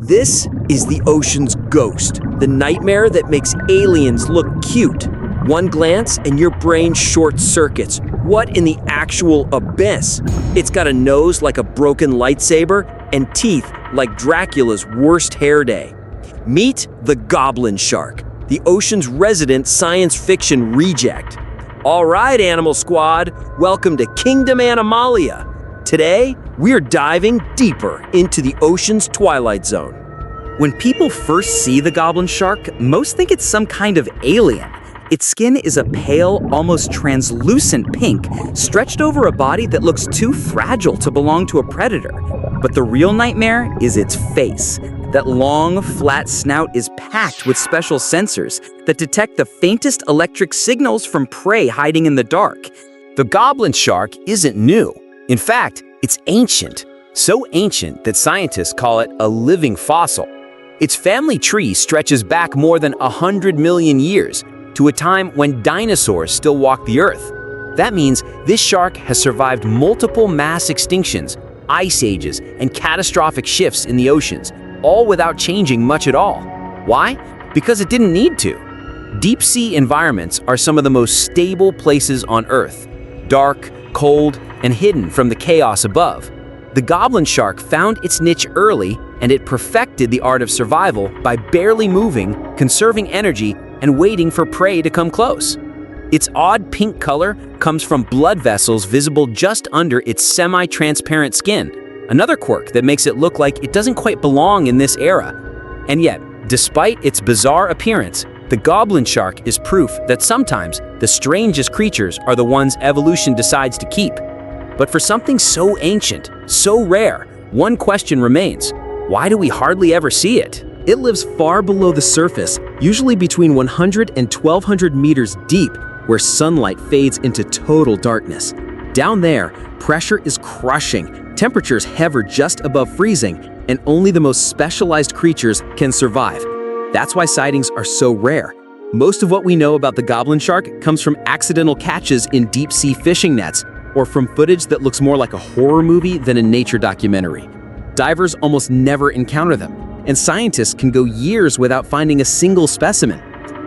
This is the ocean's ghost, the nightmare that makes aliens look cute. One glance and your brain short circuits. What in the actual abyss? It's got a nose like a broken lightsaber and teeth like Dracula's worst hair day. Meet the Goblin Shark, the ocean's resident science fiction reject. All right, Animal Squad, welcome to Kingdom Animalia. Today, we're diving deeper into the ocean's twilight zone. When people first see the goblin shark, most think it's some kind of alien. Its skin is a pale, almost translucent pink, stretched over a body that looks too fragile to belong to a predator. But the real nightmare is its face. That long, flat snout is packed with special sensors that detect the faintest electric signals from prey hiding in the dark. The goblin shark isn't new. In fact, it's ancient. So ancient that scientists call it a living fossil. Its family tree stretches back more than 100 million years to a time when dinosaurs still walked the earth. That means this shark has survived multiple mass extinctions, ice ages, and catastrophic shifts in the oceans, all without changing much at all. Why? Because it didn't need to. Deep sea environments are some of the most stable places on Earth. Dark, cold, and hidden from the chaos above. The goblin shark found its niche early, and it perfected the art of survival by barely moving, conserving energy, and waiting for prey to come close. Its odd pink color comes from blood vessels visible just under its semi-transparent skin, another quirk that makes it look like it doesn't quite belong in this era. And yet, despite its bizarre appearance, the goblin shark is proof that sometimes the strangest creatures are the ones evolution decides to keep. But for something so ancient, so rare, one question remains. Why do we hardly ever see it? It lives far below the surface, usually between 100 and 1,200 meters deep, where sunlight fades into total darkness. Down there, pressure is crushing, temperatures hover just above freezing, and only the most specialized creatures can survive. That's why sightings are so rare. Most of what we know about the goblin shark comes from accidental catches in deep-sea fishing nets, or from footage that looks more like a horror movie than a nature documentary. Divers almost never encounter them, and scientists can go years without finding a single specimen.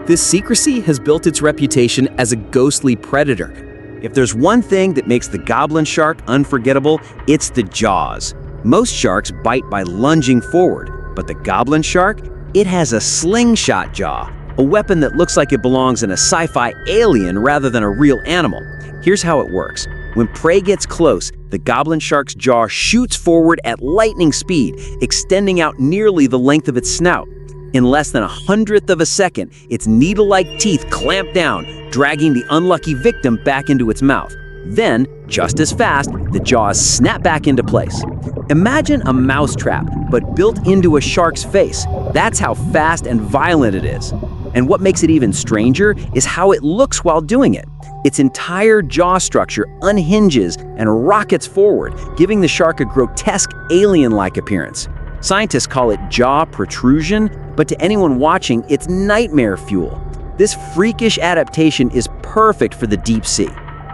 This secrecy has built its reputation as a ghostly predator. If there's one thing that makes the goblin shark unforgettable, it's the jaws. Most sharks bite by lunging forward, but the goblin shark, it has a slingshot jaw, a weapon that looks like it belongs in a sci-fi alien rather than a real animal. Here's how it works. When prey gets close, the goblin shark's jaw shoots forward at lightning speed, extending out nearly the length of its snout. In less than 1/100th of a second, its needle-like teeth clamp down, dragging the unlucky victim back into its mouth. Then, just as fast, the jaws snap back into place. Imagine a mousetrap, but built into a shark's face. That's how fast and violent it is. And what makes it even stranger is how it looks while doing it. Its entire jaw structure unhinges and rockets forward, giving the shark a grotesque alien-like appearance. Scientists call it jaw protrusion, but to anyone watching, it's nightmare fuel. This freakish adaptation is perfect for the deep sea.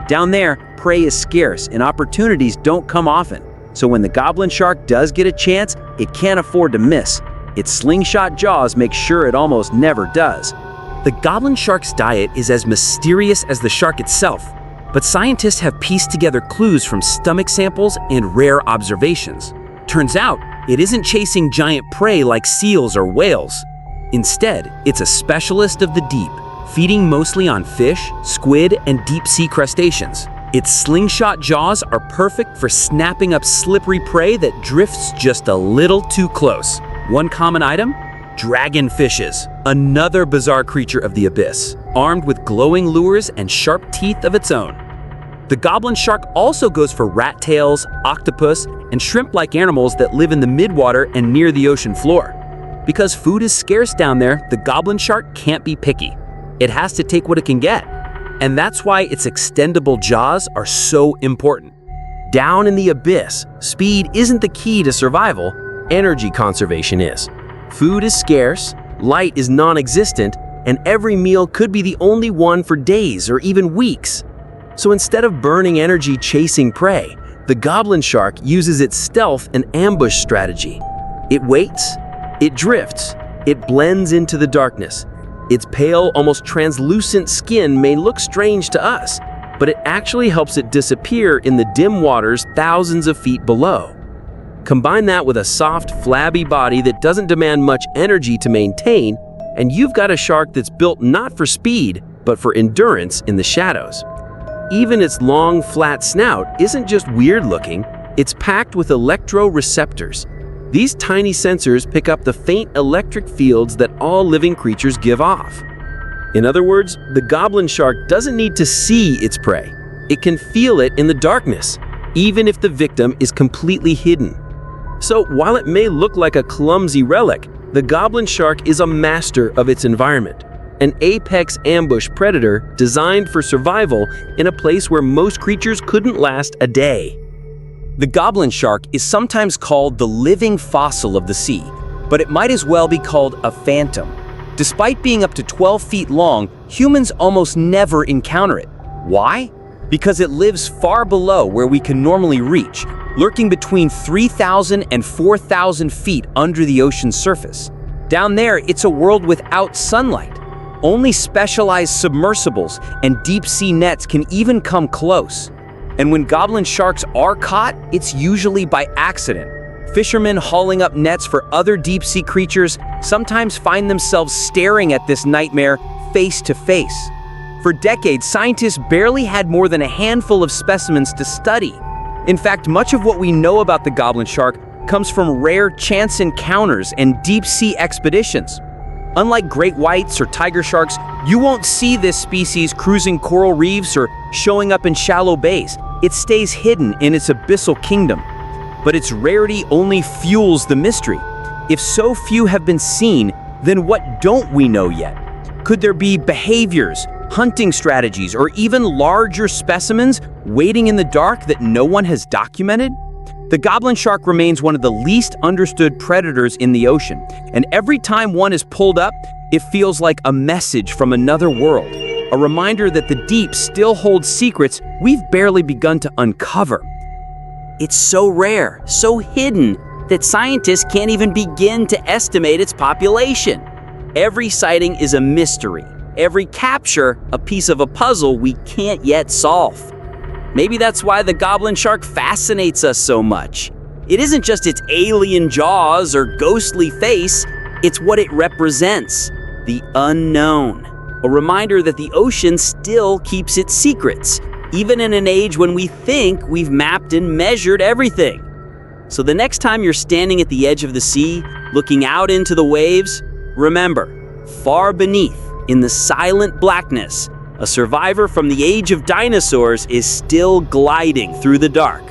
Down there, prey is scarce and opportunities don't come often. So when the goblin shark does get a chance, it can't afford to miss. Its slingshot jaws make sure it almost never does. The goblin shark's diet is as mysterious as the shark itself, but scientists have pieced together clues from stomach samples and rare observations. Turns out, it isn't chasing giant prey like seals or whales. Instead, it's a specialist of the deep, feeding mostly on fish, squid, and deep-sea crustaceans. Its slingshot jaws are perfect for snapping up slippery prey that drifts just a little too close. One common item? Dragonfishes, another bizarre creature of the abyss, armed with glowing lures and sharp teeth of its own. The goblin shark also goes for rat tails, octopus, and shrimp-like animals that live in the midwater and near the ocean floor. Because food is scarce down there, the goblin shark can't be picky. It has to take what it can get. And that's why its extendable jaws are so important. Down in the abyss, speed isn't the key to survival, energy conservation is. Food is scarce, light is non-existent, and every meal could be the only one for days or even weeks. So instead of burning energy chasing prey, the goblin shark uses its stealth and ambush strategy. It waits, It drifts. It blends into the darkness. Its pale, almost translucent skin may look strange to us, but it actually helps it disappear in the dim waters thousands of feet below. Combine that with a soft, flabby body that doesn't demand much energy to maintain, and you've got a shark that's built not for speed, but for endurance in the shadows. Even its long, flat snout isn't just weird looking, it's packed with electroreceptors. These tiny sensors pick up the faint electric fields that all living creatures give off. In other words, the goblin shark doesn't need to see its prey. It can feel it in the darkness, even if the victim is completely hidden. So while it may look like a clumsy relic, the goblin shark is a master of its environment, an apex ambush predator designed for survival in a place where most creatures couldn't last a day. The goblin shark is sometimes called the living fossil of the sea, but it might as well be called a phantom. Despite being up to 12 feet long, humans almost never encounter it. Why? Because it lives far below where we can normally reach, lurking between 3,000 and 4,000 feet under the ocean's surface. Down there, it's a world without sunlight. Only specialized submersibles and deep-sea nets can even come close. And when goblin sharks are caught, it's usually by accident. Fishermen hauling up nets for other deep-sea creatures sometimes find themselves staring at this nightmare face to face. For decades, scientists barely had more than a handful of specimens to study. In fact, much of what we know about the goblin shark comes from rare chance encounters and deep-sea expeditions. Unlike great whites or tiger sharks, you won't see this species cruising coral reefs or showing up in shallow bays. It stays hidden in its abyssal kingdom. But its rarity only fuels the mystery. If so few have been seen, then what don't we know yet? Could there be behaviors, hunting strategies, or even larger specimens waiting in the dark that no one has documented? The goblin shark remains one of the least understood predators in the ocean, and every time one is pulled up, it feels like a message from another world, a reminder that the deep still holds secrets we've barely begun to uncover. It's so rare, so hidden, that scientists can't even begin to estimate its population. Every sighting is a mystery. Every capture, a piece of a puzzle we can't yet solve. Maybe that's why the goblin shark fascinates us so much. It isn't just its alien jaws or ghostly face, it's what it represents, the unknown. A reminder that the ocean still keeps its secrets, even in an age when we think we've mapped and measured everything. So the next time you're standing at the edge of the sea, looking out into the waves, remember, far beneath, in the silent blackness, a survivor from the age of dinosaurs is still gliding through the dark.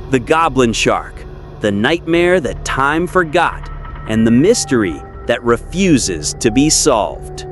The goblin shark, the nightmare that time forgot, and the mystery that refuses to be solved.